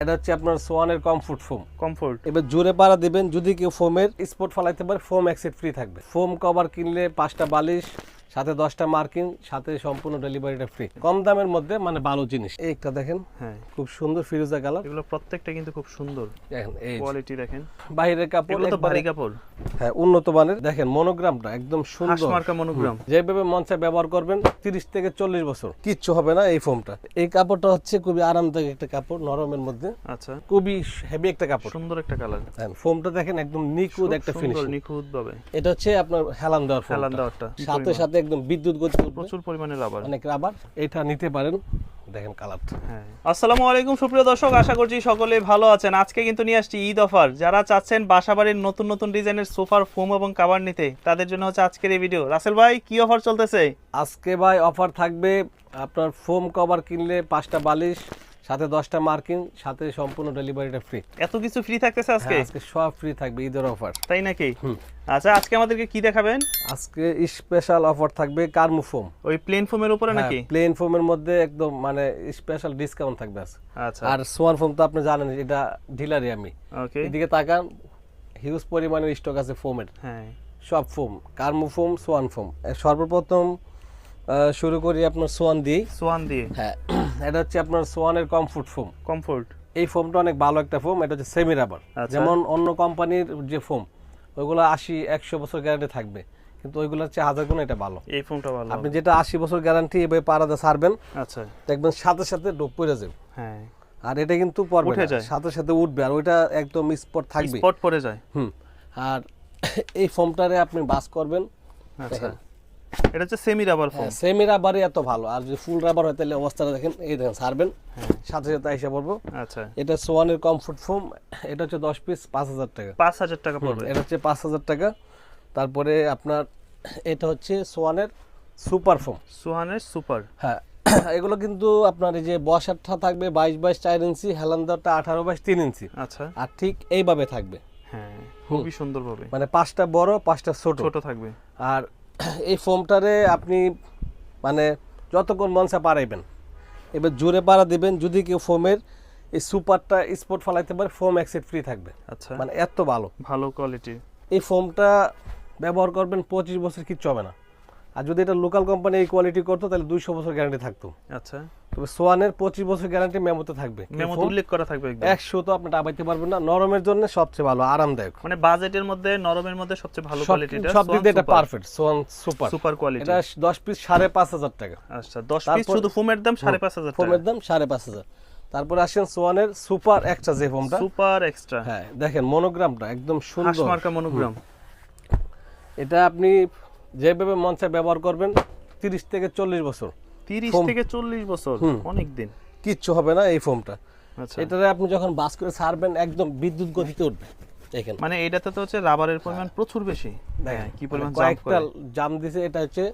এটা হচ্ছে আপনার সোয়ানের কমফোর্ট ফোম। কমফোর্ট এবার জোরে পাড়া দিবেন, যদি কেউ ফোমের স্পট ফালাইতে পারে ফোম অ্যাক্সেট ফ্রি থাকবে। ফোম কভার কিনলে 5টা বালিশ, সাথে 10টা মার্কিন, সাথে সম্পূর্ণ ডেলিভারিটা ফ্রি। কম দামের মধ্যে মানে ভালো জিনিস। এইটা দেখেন, হ্যাঁ খুব সুন্দর ফিরোজা কালার। এগুলো প্রত্যেকটা কিন্তু খুব সুন্দর, দেখেন এই কোয়ালিটি দেখেন। বাইরের কাপড় এগুলো তো একবারে- ভারী কাপড়, হ্যাঁ উন্নত মানের। দেখেন মনোগ্রামটা একদম সুন্দর, হাঁসমার্কা মনোগ্রাম। যেভাবে মন চায় ব্যবহার করবেন 30 থেকে 40 বছর কিচ্ছু হবে না এই ফোমটা। এই কাপড়টা হচ্ছে খুবই আরামদায়ক একটা কাপড়, নরমের মধ্যে, আচ্ছা খুবই হেভি একটা কাপড়। সুন্দর একটা কালার, ফোমটা দেখেন একদম নিখুঁত একটা ফিনিশিং। নিখুঁত ভাবে এটা হচ্ছে আপনার হেলান দেওয়ার ফোম, হেলান দেওয়ারটা সাথে সাথে একদম বিদ্যুৎ গতি উঠবে, প্রচুর পরিমাণে রাবার। অনেক রাবার। এটা নিতে পারেন, দেখেন কালারটা। হ্যাঁ আসসালামু আলাইকুম সুপ্রিয় দর্শক, আশা করছি সকলে ভালো আছেন। আজকে কিন্তু নিয়ে আসছি ঈদ অফার। যারা চাচ্ছেন বাসাবাড়ির নতুন নতুন ডিজাইনের সোফার ফোম এবং কভার নিতে, তাদের জন্য হচ্ছে আজকের এই ভিডিও। রাসেল ভাই কি অফার চলতেছে? আজকে ভাই অফার থাকবে, আপনার ফোম কভার কিনলে 5টা বালিশ, সাথে 10টা মার্কিন, সাথে সম্পূর্ণ ডেলিভারিটা ফ্রি। এত কিছু ফ্রি থাকতেছে আজকে? আজকে সব ফ্রি থাকবে, ঈদের অফার। তাই নাকি? আচ্ছা আজকে আমাদেরকে কি দেখাবেন? আজকে স্পেশাল অফার থাকবে কার্মু ফোম। ওই প্লেন ফোমের উপরে নাকি? প্লেন ফোমের মধ্যে একদম মানে স্পেশাল ডিসকাউন্ট থাকবে আজকে। আচ্ছা আর সোয়ান ফোম তো আপনি জানেন, এটা ডিলারই আমি। ওকে এদিকে তাকান, হিউজ পরিমাণের স্টক আছে ফোমের, হ্যাঁ সব ফোম, কার্মু ফোম, সোয়ান ফোম। সর্বপ্রথম শুরু করি আপনার সোয়ান দিয়ে। সোয়ান দিয়ে, হ্যাঁ এটা হচ্ছে আপনার সোয়ানের কমফোর্ট ফোম। কমফোর্ট। এই ফোমটা অনেক ভালো একটা ফোম। এটা হচ্ছে সেমি রাবার। আচ্ছা। যেমন অন্য কোম্পানির যে ফোম ওইগুলো 80-100 বছর গ্যারান্টি থাকবে, কিন্তু ওইগুলোর চেয়ে 1000 গুণ এটা ভালো। এই ফোমটা ভালো। আপনি যেটা 80 বছর গ্যারান্টি এভাবে পাড়াতে ছাড়বেন, আচ্ছা দেখবেন সাথে সাথে ডোপ পড়ে যাবে। হ্যাঁ আর এটা কিন্তু পড়বে উঠে না, যায়। সাথে সাথে উঠবে, আর ওইটা একদম স্পট থাকবে। স্পট পড়ে যায়। আর এই ফোমটারে আপনি বাস করবেন। আচ্ছা এটা হচ্ছে সেমি রাবার ফোম। সেমি রাবারই এত ভালো, আর যদি ফুল রাবার হয় তাহলে অবস্থাটা দেখেন, এই দেখেন ছাড়বেন সাথে সাথে এসে পড়বো। আচ্ছা এটা সোয়ানের কমফোর্ট ফোম। এটা হচ্ছে 10 পিস 5000 টাকা। 5000 টাকা পড়বে। এটা হচ্ছে 5000 টাকা। তারপরে আপনার এটা হচ্ছে সোয়ানের সুপার ফোম। সোহানের সুপার। হ্যাঁ এগুলো কিন্তু আপনার এই যে বসারটা থাকবে 22/4 ইঞ্চি, হেলান্দারটা 18/3 ইঞ্চি, আচ্ছা আর ঠিক এইভাবে থাকবে। হ্যাঁ খুবই সুন্দর ভাবে, মানে 5টা বড় 5টা ছোট। ছোট থাকবে। আর এই ফোমটারে আপনি মানে যতক্ষণ মনসা পারাইবেন, এবার জোরে পাড়া দিবেন, যদি কেউ ফোমের এই সুপারটা স্পট ফালাইতে পারে ফোম অ্যাক্সেট ফ্রি থাকবে। আচ্ছা মানে এত ভালো ভালো কোয়ালিটি। এই ফোমটা ব্যবহার করবেন 25 বছর কিচ্ছু হবে না। আর যদি এটা লোকাল কোম্পানি এই কোয়ালিটি করতো তাহলে 200 বছর গ্যারান্টি থাকতো। আচ্ছা তবে সোয়ানের 25 বছর গ্যারান্টি মেমোতে থাকবে, মেমোতে উল্লেখ করা থাকবে একদম। 100 তো আপনি ডাবাইতে পারবেন না। নরমের জন্য সবচেয়ে ভালো, আরামদায়ক, মানে বাজেটের মধ্যে নরমের মধ্যে সবচেয়ে ভালো কোয়ালিটিটা সব দিক দিয়ে এটা perfect. Schwann super super quality. এটা 10 পিস 5500 টাকা। আচ্ছা 10 পিস শুধু ফোমের দাম 5500 টাকা। ফোমের দাম 5500। তারপরে আসেন সোয়ানের সুপার এক্সট্রা যে ফোমটা। সুপার এক্সট্রা, হ্যাঁ দেখেন মনোগ্রামটা একদম সুন্দর, হাঁসমার্কা মনোগ্রাম। এটা আপনি যেভাবে মন চায় ব্যবহার করবেন 30 থেকে 40 বছর 30 থেকে 40 বছর, অনেক দিন কিচ্ছু হবে না এই ফোমটা। আচ্ছা এটারে আপনি যখন বাস করে ছাড়বেন একদম বিদ্যুৎ গতিতে উঠবে। দেখেন মানে এটাতে তো হচ্ছে রাবারের পরিমাণ প্রচুর বেশি। হ্যাঁ কি পরিমাণ জাম্প কয়েকটা করে। জাম দিছে। এটা হচ্ছে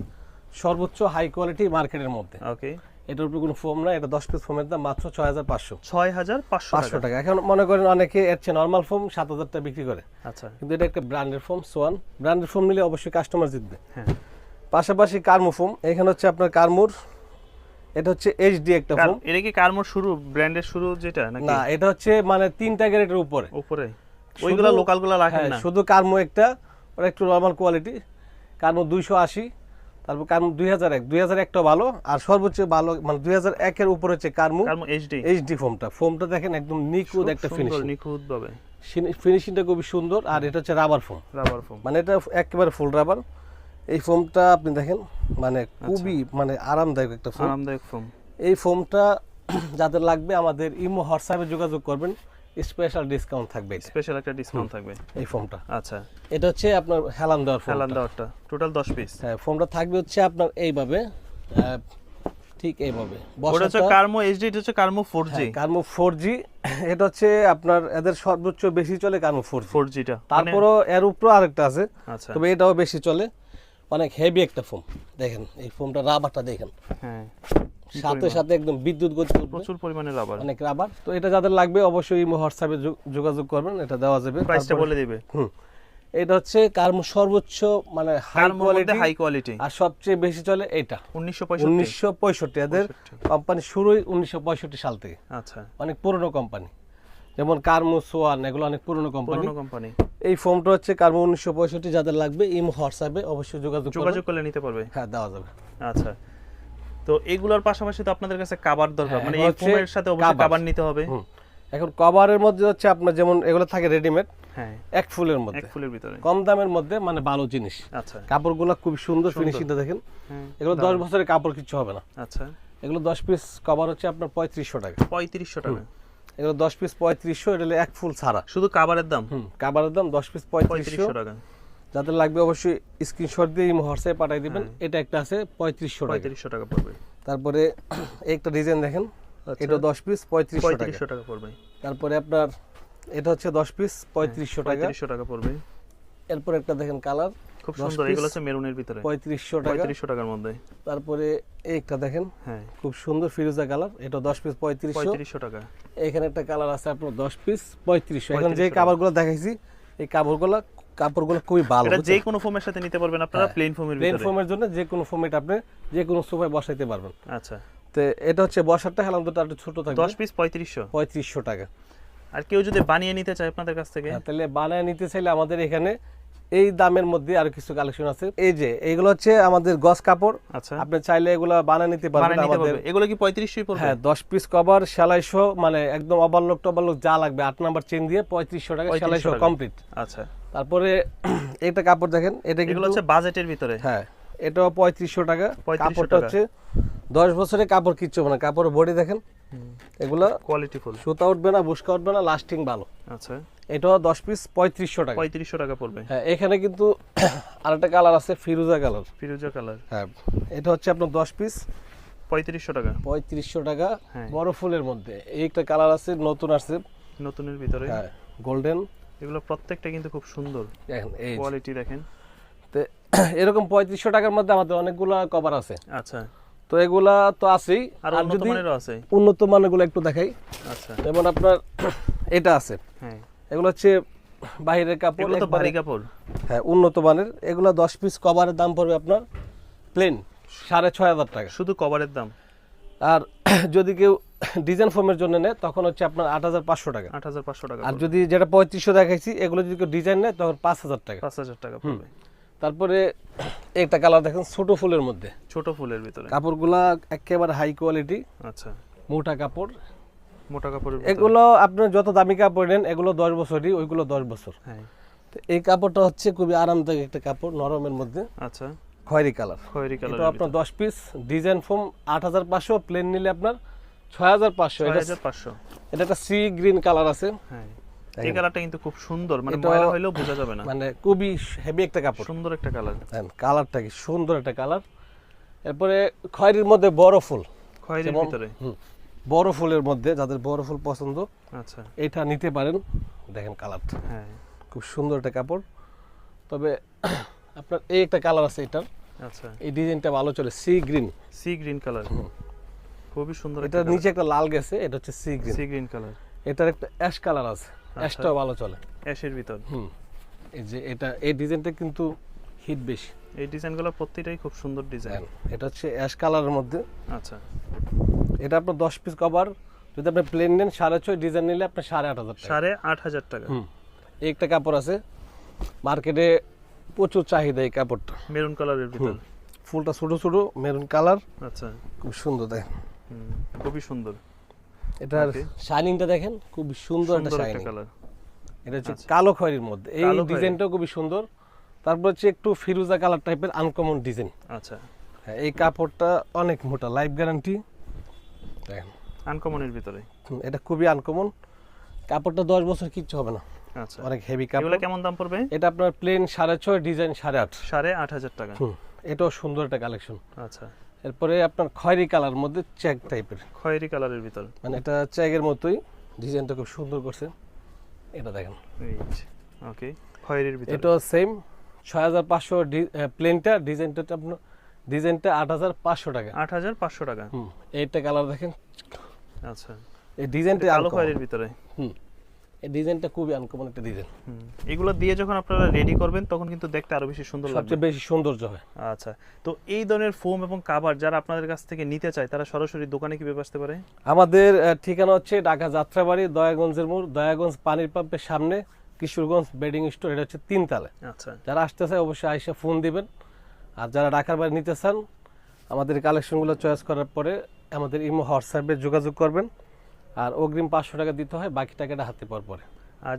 সর্বোচ্চ হাই কোয়ালিটি মার্কেটের মধ্যে। ওকে এটার উপরে কোনো ফোম না। এটা 10 পিস ফোমের দাম মাত্র 6500 6500 টাকা। এখন মনে করেন অনেকে এর চেয়ে নর্মাল ফোম 7000 টাকা বিক্রি করে, আচ্ছা কিন্তু এটা একটা ব্র্যান্ডের ফোম। সোয়ান ব্র্যান্ডের ফোম নিলে অবশ্যই কাস্টমার জিতবে। হ্যাঁ পাশাপাশি কার্মু ফোম, এখানে হচ্ছে আপনার কার্মুর, এটা হচ্ছে এইচডি একটা ফোম। এটা কি কার্মোর শুরু, ব্র্যান্ডের শুরু যেটা নাকি? না এটা হচ্ছে মানে 3টা গ্রেডের উপরে। উপরে ওইগুলা লোকালগুলা রাখেন হ্যাঁ, না? শুধু কার্মু একটা, ওটা একটু নরমাল কোয়ালিটি। কার্মু 280, তারপর কার্মু 2001 ভালো, আর সর্বোচ্চ ভালো মানে 2001 এর উপরে হচ্ছে কার্মু কার্মো এইচডি। এইচডি ফোমটা দেখেন একদম নিখুঁত একটা ফিনিশিং। নিখুঁত ভাবে ফিনিশিংটা খুবই সুন্দর। আর এটা হচ্ছে রাবার ফোম, রাবার ফোম। মানে এটা একেবারে ফুল রাবার। এই ফোমটা আপনি দেখেন মানে খুবই মানে আরামদায়ক একটা ফোম। আরামদায়ক ফোম। এই ফোমটা যাদের লাগবে আমাদের ইমো হোয়াটসঅ্যাপে যোগাযোগ করবেন, স্পেশাল ডিসকাউন্ট থাকবে। এটা স্পেশাল একটা ডিসকাউন্ট থাকবে এই ফোমটা। আচ্ছা এটা হচ্ছে আপনার হেলান দেওয়ার ফোম। হেলান দেওয়ারটা টোটাল 10 পিস। হ্যাঁ ফোমটা থাকবে হচ্ছে আপনার এইভাবে, ঠিক এইভাবে ওটা হচ্ছে কার্মো এইচডি, এটা হচ্ছে কার্মো 4G। কার্মো 4G। এটা হচ্ছে আপনার এদের সর্বোচ্চ বেশি চলে কার্মো 4G। 4Gটা তারপরও এর উপরে আরেকটা আছে, আচ্ছা তবে এটাও বেশি চলে। অনেক হেভি একটা ফোম। দেখেন এই ফোমটা রাবারটা দেখেন, হ্যাঁ সাথে সাথে একদম বিদ্যুৎ গতি উঠবে, প্রচুর পরিমাণে রাবার। অনেক রাবার। তো এটা যাদের লাগবে অবশ্যই ইমো হোয়াটসঅ্যাপে যোগাযোগ করবেন, এটা দেওয়া যাবে। প্রাইসটা বলে দিবে। এটা হচ্ছে কার্মো সর্বোচ্চ মানে হাই কার্মোর মধ্যে কোয়ালিটি, হাই কোয়ালিটি। আর সবচেয়ে বেশি চলে এটা 1965। 1965। এদের কোম্পানি শুরুই 1965 সাল থেকে, আচ্ছা অনেক পুরনো কোম্পানি। যেমন কার্মো সোয়ান, এগুলো অনেক পুরনো কোম্পানি। পুরনো কোম্পানি। এই ফোমটা হচ্ছে কার্মো 1965, যাদের লাগবে ইমো হোয়াটসঅ্যাপে অবশ্যই যোগাযোগ করলে নিতে পারবে। হ্যাঁ, দেওয়া যাবে। আচ্ছা, তো এগুলোর পাশাপাশি তো আপনাদের কাছে কভার দরকার, হ্যাঁ, মানে এখন এই হচ্ছে ফোমের সাথে অবশ্যই cover। কভার নিতে হবে। এখন কভারের মধ্যে হচ্ছে আপনার যেমন এগুলো থাকে রেডিমেড, হ্যাঁ, এক ফুলের এক মধ্যে, ফুলের ভিতরে। কম দামের মধ্যে, মানে ভালো জিনিস। আচ্ছা, কাপড়গুলো খুব সুন্দর, ফিনিশিংটা দেখেন। হ্যাঁ, এগুলো 10 বছরের কাপড় কিছু হবে না। আচ্ছা, এগুলো 10 পিস কভার হচ্ছে আপনার 3500 টাকা। 3500 টাকা। এগুলো 10 পিস 3500, এটা হলো এক ফুল ছাড়া। শুধু কভারের দাম কভারের দাম 10 পিস 3500 টাকা। যাদের লাগবে অবশ্যই স্ক্রিনশট দিয়ে ইমো হোয়াটসঅ্যাপে পাঠিয়ে দিবেন। এটা একটা আছে 3500 টাকা। 3500 টাকা পড়বে। তারপরে একটা ডিজাইন দেখেন, এটা 10 পিস 3500 টাকা পড়বে। তারপরে আপনার এটা হচ্ছে 10 পিস 3500 টাকা। 3500 টাকা পড়বে। এরপর একটা দেখেন কালার, খুব সুন্দর, এগুলো হচ্ছে মেরুনের ভিতরে, 3500 টাকা। 3500 টাকার মধ্যে। তারপরে একটা দেখেন, হ্যাঁ, খুব সুন্দর ফিরোজা কালার, এটা 10 পিস 3500 টাকা। এখানে একটা কালার আছে আপনার 10 পিস 3500। এখন যে কাপড়গুলো দেখাইছি, এই কাপড়গুলো খুবই ভালো। এটা যে কোনো ফোমের সাথে নিতে পারবেন আপনারা, প্লেন ফোমের ভিতরে। প্লেন ফোমের জন্য যে কোনো ফোমেট আপনি যে কোনো সোফায় বসাইতে পারবেন। আচ্ছা, তো এটা হচ্ছে বসারটা হেলান্তটা একটু ছোট থাকবে, 10 পিস 3500 টাকা। আর কেউ যদি বানিয়ে নিতে চায় আপনাদের কাছ থেকে, তাহলে বানায় নিতে চাইলে আমাদের এখানে এই দামের মধ্যে আর কিছু কালেকশন আছে। এই যে এইগুলো হচ্ছে আমাদের গস কাপড়। আচ্ছা, আপনি চাইলে এগুলো বানায় নিতে পারবেন আমাদের। এগুলো কি 3500ই পড়বে? হ্যাঁ, 10 পিস কভার সেলাই সহ, মানে একদম ওভারলক টভারলক যা লাগবে 8 নাম্বার চেন দিয়ে 3500 টাকা সেলাই সহ কমপ্লিট। আচ্ছা, তারপরে এটা কাপড় দেখেন, এটা এগুলো কিন্তু হচ্ছে বাজেটের ভিতরে। হ্যাঁ, এটাও 3500 টাকা। 3500 কাপড়টা টাকা। হচ্ছে 10 বছরের কাপড়, কিচ্ছু হবে না। কাপড়ের বডি দেখেন, এগুলো কোয়ালিটি ফুল, সুতা উঠবে না, বুশকা উঠবে না, লাস্টিং ভালো। আচ্ছা, এটাও 10 পিস 3500 টাকা। 3500 টাকা পড়বে। হ্যাঁ, এখানে কিন্তু আরেকটা কালার আছে, ফিরোজা কালার। ফিরোজা কালার, হ্যাঁ, এটা হচ্ছে আপনার 10 পিস 3500 টাকা। 3500 টাকা, হ্যাঁ। বড় ফুলের মধ্যে। এই একটা কালার আছে, নতুন আসছে, নতুনের ভিতরে। হ্যাঁ, গোল্ডেন। এগুলো প্রত্যেকটা কিন্তু খুব সুন্দর, দেখেন এই যে। কোয়ালিটি দেখেন। তো এরকম 3500 টাকার মধ্যে আমাদের অনেকগুলো কভার আছে। আচ্ছা, তো এগুলা তো আছেই, আর আর উন্নত যদি মানেরও আছে। উন্নত মানেরগুলো একটু দেখাই। আচ্ছা, যেমন আপনার এটা আছে, হ্যাঁ, এগুলো হচ্ছে বাইরের কাপড়, এগুলো তো একবারে- ভারী কাপড়। হ্যাঁ, উন্নত মানের। এগুলো 10 পিস কভারের দাম পড়বে আপনার প্লেন 6500 টাকা। শুধু কভারের দাম আর যদি কেউ ডিজাইন ফোমের জন্য নেয় তখন হচ্ছে আপনার 8500 টাকা। 8500 টাকা। আর যদি যেটা 3500 দেখাইছি, এগুলো যদি কেউ ডিজাইন নেয় তখন 5000 টাকা। 5000 টাকা পড়বে। তারপরে একটা কালার দেখেন, ছোট ফুলের মধ্যে, ছোট ফুলের ভিতরে। কাপড়গুলা একেবারে হাই কোয়ালিটি, আচ্ছা, মোটা কাপড়। মোটা কাপড়ের ভিতরে। এগুলো আপনার যত দামি কাপড় নেন, এগুলো 10 বছরই, ওইগুলো 10 বছর। হ্যাঁ, তো এই কাপড়টা হচ্ছে খুবই আরামদায়ক একটা কাপড়, নরমের মধ্যে, আচ্ছা, খয়েরি কালার। খয়েরি কালার। এটা আপনার 10 পিস ডিজাইন ফোম 8500, প্লেন নিলে আপনার 6500। 6500। এটা একটা সি গ্রিন কালার আছে, হ্যাঁ, এই কালারটা কিন্তু খুব সুন্দর, মানে এটা- ময়লা হইলেও বোঝা যাবে না। মানে খুবই হেভি একটা কাপড়। সুন্দর একটা কালার, কালারটা কি সুন্দর একটা কালার। এরপরে খয়েরির মধ্যে বড় ফুল, খয়েরির যেমন- ভিতরে। বড় ফুলের মধ্যে যাদের বড় ফুল পছন্দ, আচ্ছা, এটা নিতে পারেন। দেখেন কালারটা হ্যাঁ, খুব সুন্দর একটা কাপড়। তবে আপনার এই একটা কালার আছে, এটার আচ্ছা, এই ডিজাইনটা ভালো চলে, sea green. Sea green colour, খুবই সুন্দর। এটার নিচে একটা লাল গেছে, এটা হচ্ছে sea green. Sea green colour. এটার একটা অ্যাশ কালার আছে, অ্যাশটাও ভালো চলে। অ্যাশের ভিতর। এই যে এটা, এই ডিজাইনটা কিন্তু হিট বেশি। এই ডিজাইনগুলো প্রত্যেকটাই খুব সুন্দর ডিজাইন। এটা হচ্ছে অ্যাশ কালারের মধ্যে। আচ্ছা, এটা আপনার 10 পিস কভার, যদি আপনি প্লেন নেন 6.5, ডিজাইন নিলে আপনার 8500 টাকা। 8500 টাকা। এই একটা কাপড় আছে, মার্কেটে প্রচুর চাহিদা এই কাপড়টা, মেরুন কালারের ভিতর। ফুলটা ছোট ছোট মেরুন কালার, আচ্ছা, খুব সুন্দর দেখেন। খুবই সুন্দর। এটার Okay. শাইনিংটা দেখেন, খুব সুন্দর একটা সুন্দর একটা শাইনিং। কালার। এটা হচ্ছে কালো খয়েরির মধ্যে, এই কালো খয়েরি। ডিজাইনটাও খুবই সুন্দর। তারপর হচ্ছে একটু ফিরোজা কালার টাইপের আনকমন ডিজাইন। আচ্ছা, হ্যাঁ, এই কাপড়টা অনেক মোটা, লাইফ গ্যারান্টি। দেখেন, আনকমনের ভিতরে। এটা খুবই আনকমন কাপড়টা, 10 বছর কিচ্ছু হবে না, আচ্ছা, অনেক হেভি এগুলো কাপড়। কেমন দাম পড়বে? এটা আপনার প্লেন 6.5, ডিজাইন 8.5। 8500 টাকা। এটাও সুন্দর একটা কালেকশন। আচ্ছা, এরপরে আপনার খয়েরি কালার মধ্যে চেক টাইপের, খয়েরি কালারের ভিতর। মানে এটা চেকের মতোই, ডিজাইনটা খুব সুন্দর করছে। এটা দেখেন, ওকে, খয়েরির ভিতর। এটাও সেম 6500, প্লেনটা, ডিজাইনটা আপনার ডিজাইনটা 8500 টাকা। 8500 টাকা। এইটা কালার দেখেন, আচ্ছা, এই ডিজাইনটা কালো খয়েরির ভিতরে। এই ডিজাইনটা খুবই আনকমন একটা ডিজাইন, এগুলো দিয়ে যখন আপনারা রেডি করবেন তখন কিন্তু দেখতে আরো বেশি সুন্দর লাগবে। সবচেয়ে বেশি সৌন্দর্য হয়। আচ্ছা, তো এই ধরনের ফোম এবং কাভার যারা আপনাদের কাছ থেকে নিতে চায় তারা সরাসরি দোকানে কিভাবে আসতে পারে? আমাদের ঠিকানা হচ্ছে ঢাকা যাত্রাবাড়ি, দয়াগঞ্জের মোড়, দয়াগঞ্জ পানির পাম্পের সামনে, কিশোরগঞ্জ বেডিং স্টোর, এটা হচ্ছে 3 তলায়। আচ্ছা, যারা আসতে চায় অবশ্যই আইসা ফোন দিবেন। আর যারা ঢাকার বাইরে নিতে চান আমাদের কালেকশনগুলো চয়েস করার পরে আমাদের ইমো হোয়াটসঅ্যাপে যোগাযোগ করবেন। আর অগ্রিম 500 টাকা দিতে হয়, বাকি টাকাটা হাতে পাওয়ার পরে।